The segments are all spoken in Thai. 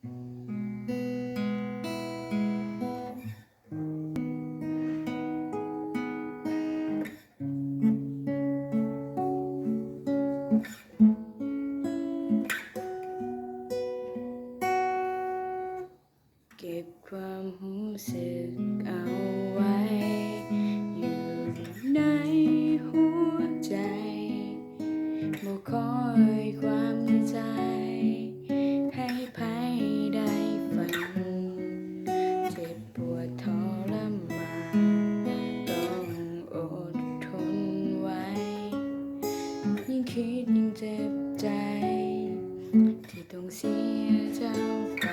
เก็บความรู้สึกเอาไว้อยู่ในหัวใจบ่คอยความในใจให้ไผได้ฟังเจ็บปวดทรมานต้องอดทนไว้ยิ่งคิดยิ่งเจ็บใจที่ต้องเสียเจ้าไป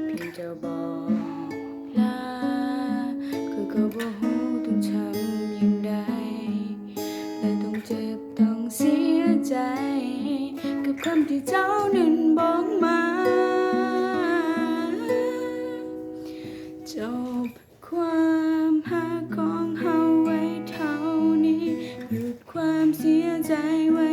เพียงเจ้าบอกลาคือก็บ่ฮู้ต้องทำอย่างใดและต้องเจ็บต้องเสียใจกับคำที่เจ้านั้นบอกมาจบความหักของเฮาไว้เท่านี้หยุดความเสียใจไว้